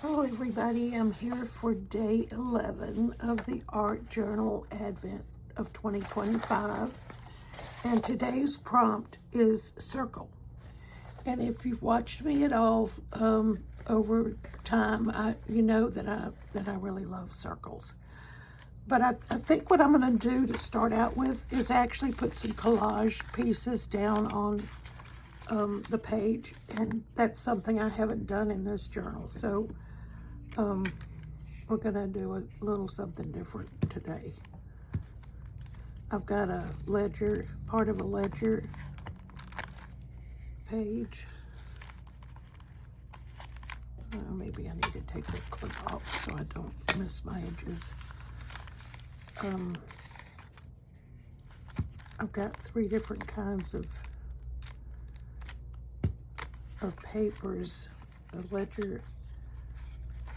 Hello everybody, I'm here for day 11 of the Art Journal Advent of 2025, and today's prompt is circle. And if you've watched me at all over time, you know that I really love circles. But I think what I'm going to do to start out with is actually put some collage pieces down on the page, and that's something I haven't done in this journal. So we're going to do a little something different today. I've got a ledger, part of a ledger page. Maybe I need to take this clip off so I don't miss my edges. I've got 3 different kinds of papers: a ledger,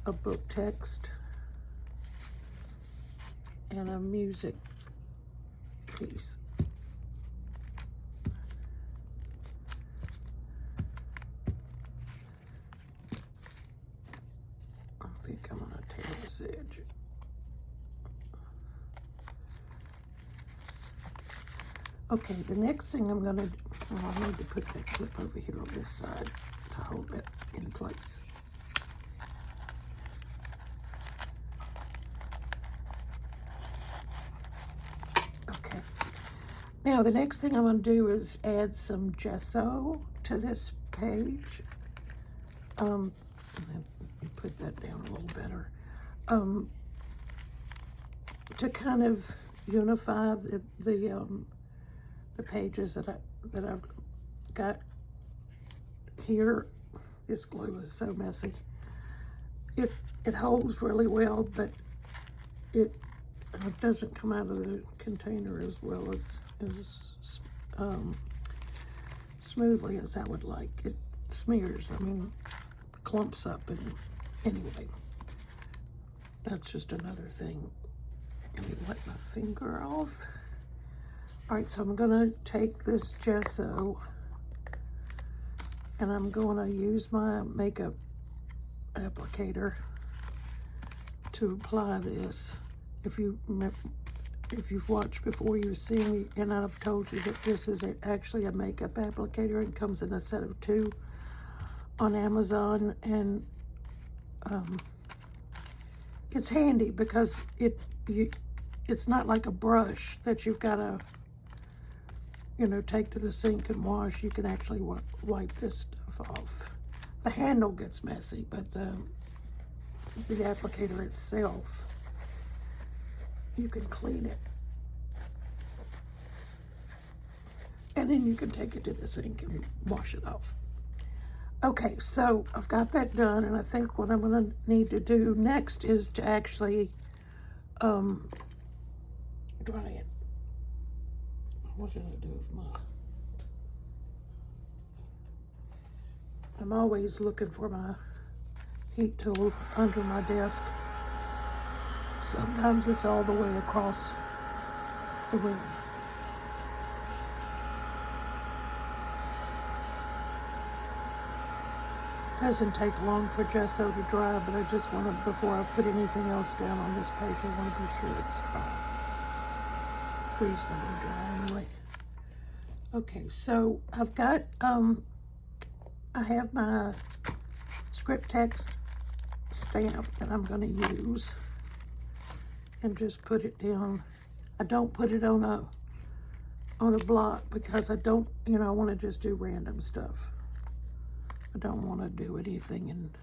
a book text, and a music piece. I think I'm going to tear this edge. Okay, the next thing I'm going to do, I need to put that clip over here on this side to hold it in place. Okay, now the next thing I'm going to do is add some gesso to this page. Let me put that down a little better. To kind of unify the pages that I've got here. This glue is so messy. It holds really well, but it doesn't come out of the container as well as smoothly as I would like. It smears, clumps up, and anyway, that's just another thing. Let me let my finger off. All right, so I'm gonna take this gesso and I'm gonna use my makeup applicator to apply this. If you've watched before, you've seen me, and I've told you that this is actually a makeup applicator and comes in a set of 2 on Amazon, and it's handy because it's not like a brush that you've got to take to the sink and wash. You can actually wipe this stuff off. The handle gets messy, but the applicator itself, you can clean it. And then you can take it to the sink and wash it off. Okay, so I've got that done, and I think what I'm going to need to do next is to actually dry it. What did I do with my... I'm always looking for my heat tool under my desk. Sometimes it's all the way across the room. Doesn't take long for gesso to dry, but I just want to, before I put anything else down on this page, I want to be sure it's dry. Reasonably dry anyway. Okay, so I've got, I have my script text stamp that I'm going to use, and just put it down. I don't put it on a block because I don't, I want to just do random stuff. I don't want to do anything, and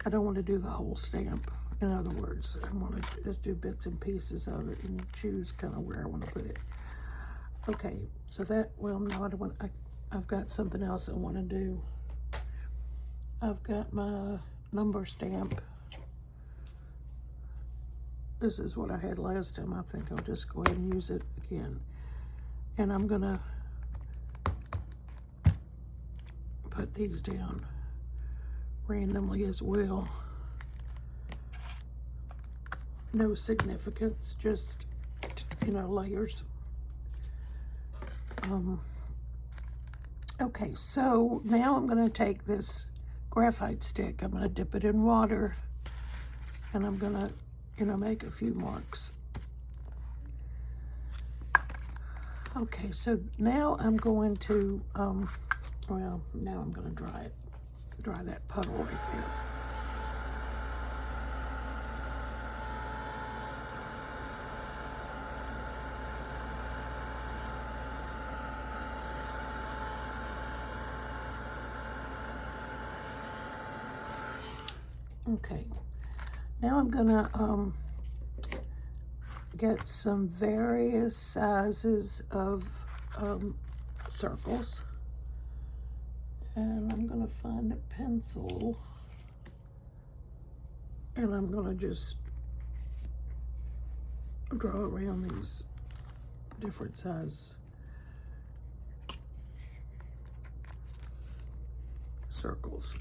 I don't want to do the whole stamp. In other words, I want to just do bits and pieces of it and choose kind of where I want to put it. Okay, so that, well, no, I've got something else I want to do. I've got my number stamp. This is what I had last time. I think I'll just go ahead and use it again. And I'm gonna put these down randomly as well. No significance, just, layers. Okay, so now I'm going to take this graphite stick. I'm going to dip it in water, and I'm going to, make a few marks. Okay, so now I'm going to, now I'm going to dry that puddle right there. Okay, now I'm gonna get some various sizes of circles, and I'm gonna find a pencil, and I'm gonna just draw around these different size circles.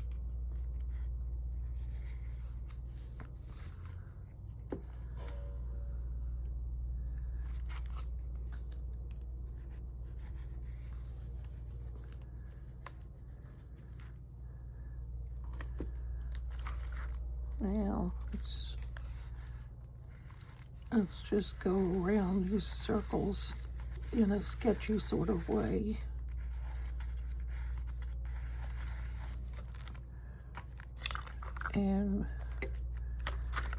Now, let's just go around these circles in a sketchy sort of way. And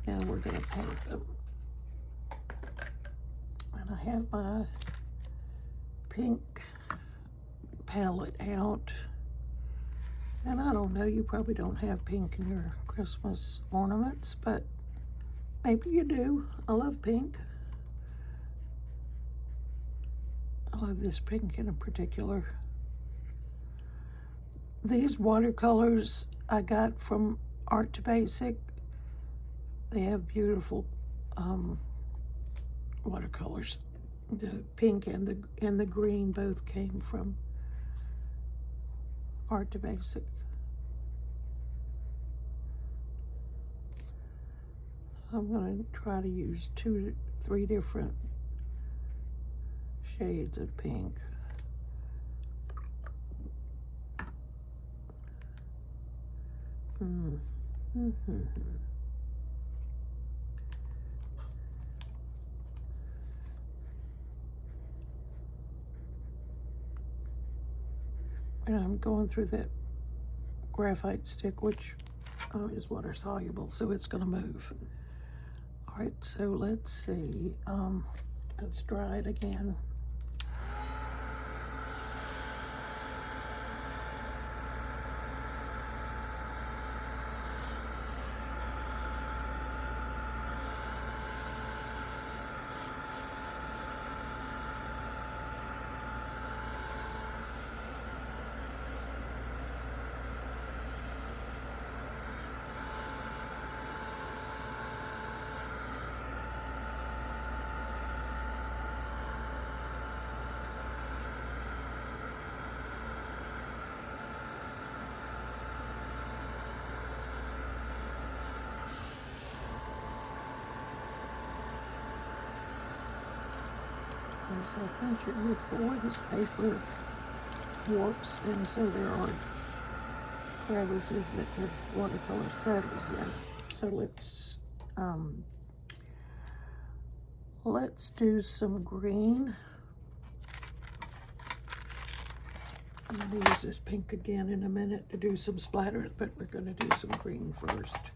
now we're going to paint them. And I have my pink palette out. And I don't know, you probably don't have pink in your Christmas ornaments, but maybe you do. I love pink. I love this pink in particular. These watercolors I got from Art to Basic. They have beautiful watercolors. The pink and the green both came from Art to Basic. I'm going to try to use 2 to 3 different shades of pink. And I'm going through that graphite stick, which is water soluble, so it's going to move. All right, so let's see. Let's dry it again. As I mentioned before, this paper warps, and so there are crevices that the watercolor settles in. So let's do some green. I'm going to use this pink again in a minute to do some splatter, but we're going to do some green first.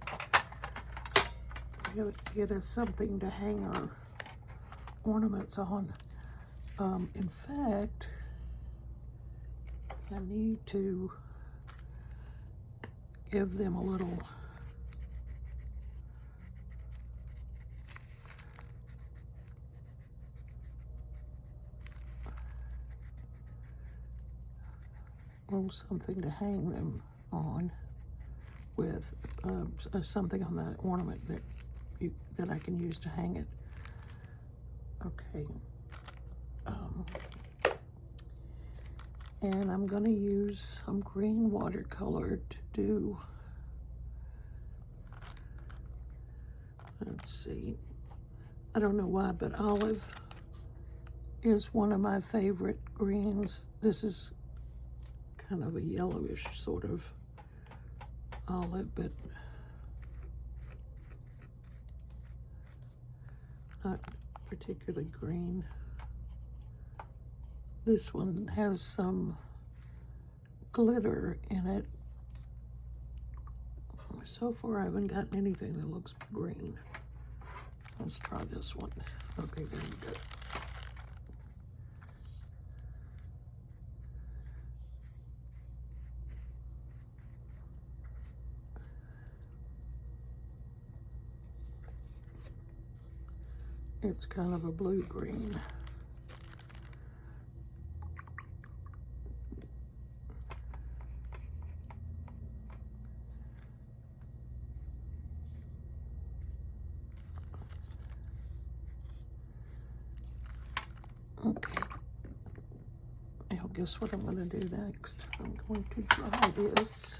Get us something to hang our ornaments on. In fact, I need to give them a little something to hang them on with, something on that ornament that I can use to hang it. Okay. And I'm going to use some green watercolor to do, let's see, I don't know why, but olive is one of my favorite greens. This is kind of a yellowish sort of olive, but not particularly green. This one has some glitter in it. So far I haven't gotten anything that looks green. Let's try this one. Okay, there you go. It's kind of a blue-green. Okay. Now guess what I'm going to do next? I'm going to dry this.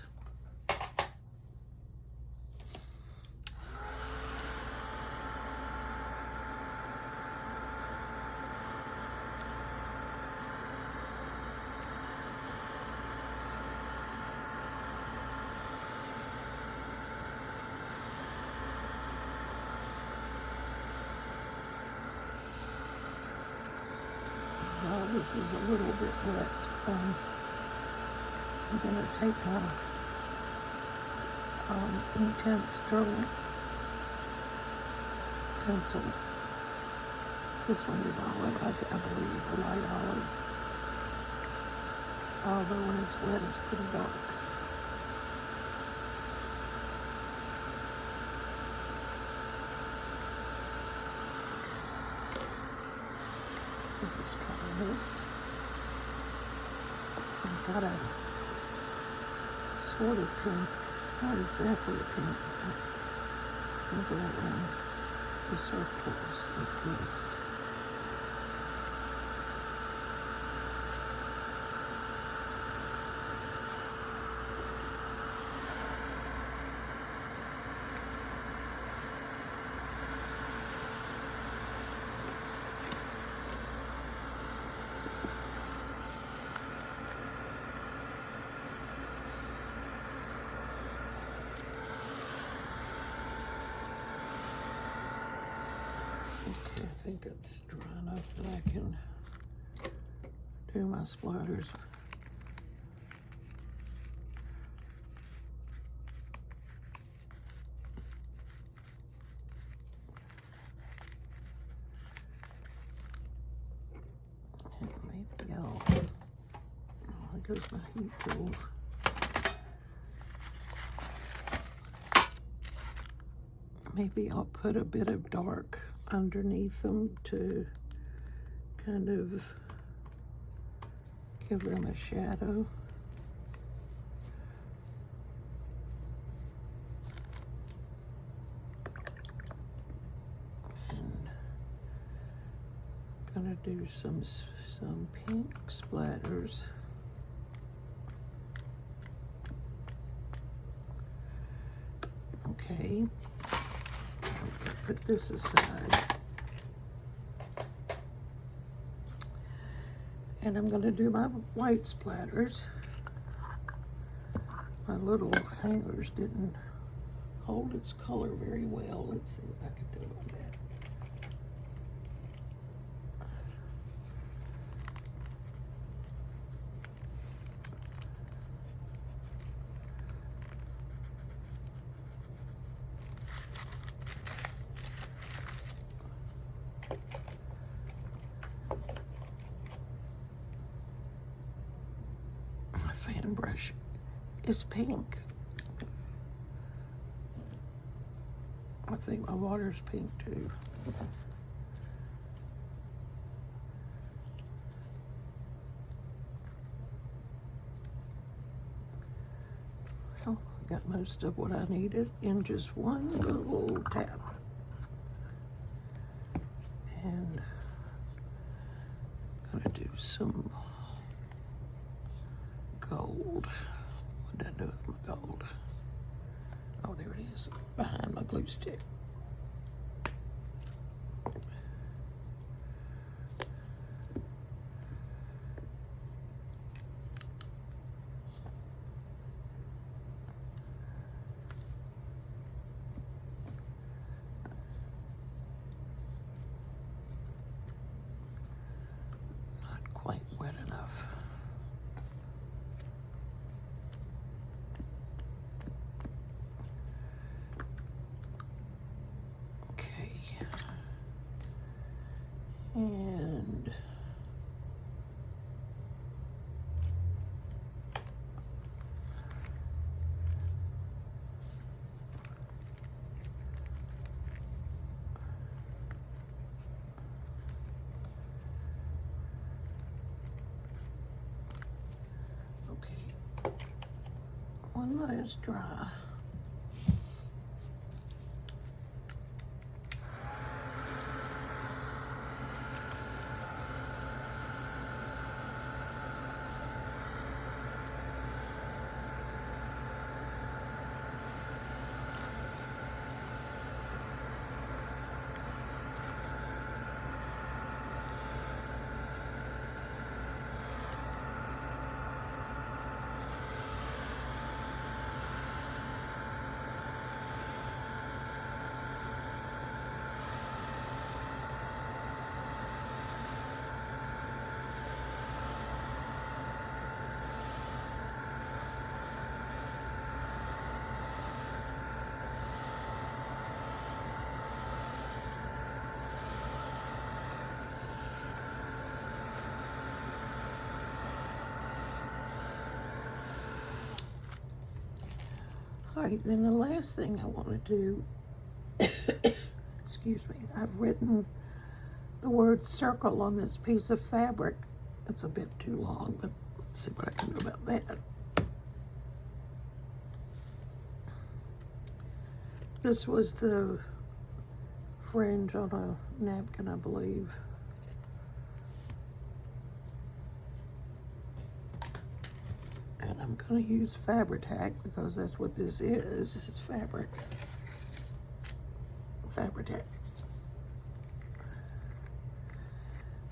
Now this is a little bit wet. I'm going to take my Inktense Sterling pencil. This one is olive, I believe, a light olive. Although when it's wet, it's pretty dark. Let's try this. I've got a sort of pink, not exactly a pink, but I'll go around the circles with this. Okay, I think it's dry enough that I can do my splatters. And maybe I'll, oh, there goes my heat tool. Maybe I'll put a bit of dark underneath them to kind of give them a shadow. And gonna do some pink splatters. Okay. Put this aside. And I'm going to do my white splatters. My little hangers didn't hold its color very well. Let's see what I can do about that. Fan brush is pink. I think my water's pink too. Well, I got most of what I needed in just one little tap. And I'm gonna do some gold. What did I do with my gold? Oh, there it is, behind my glue stick. wet enough. Okay. And one last dry. All right, then the last thing I want to do, excuse me, I've written the word circle on this piece of fabric. It's a bit too long, but let's see what I can do about that. This was the fringe on a napkin, I believe. And I'm going to use Fabri-Tac because that's what this is. This is fabric. Fabri-Tac.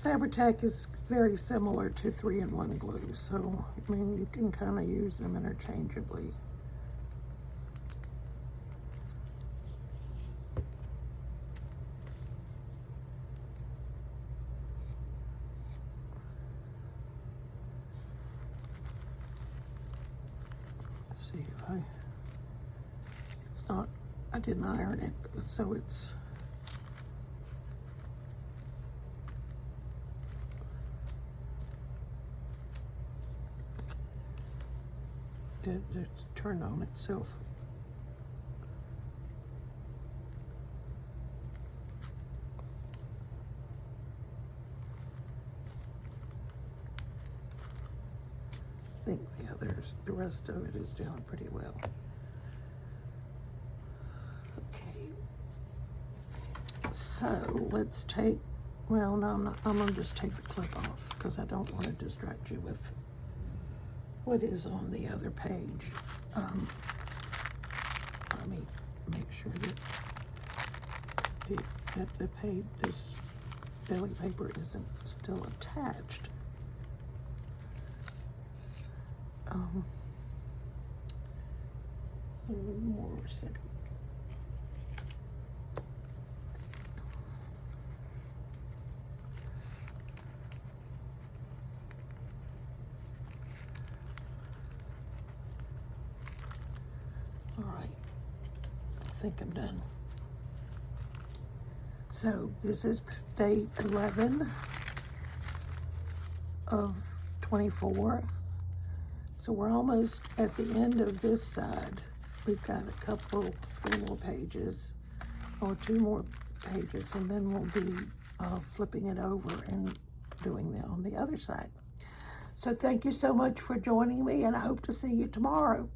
Fabri-Tac is very similar to 3-in-1 glue, so I mean you can kind of use them interchangeably. See if it's not, I didn't iron it, so it's, it's turned on itself. I think the rest of it is doing pretty well. Okay, so let's take, well, no, I'm gonna just take the clip off because I don't want to distract you with what is on the other page. Let me make sure that the page, this belly paper isn't still attached. One more second. All right, I think I'm done. So this is day 11 of 24. So we're almost at the end of this side. We've got a couple, 3 more pages, or 2 more pages, and then we'll be flipping it over and doing that on the other side. So thank you so much for joining me, and I hope to see you tomorrow.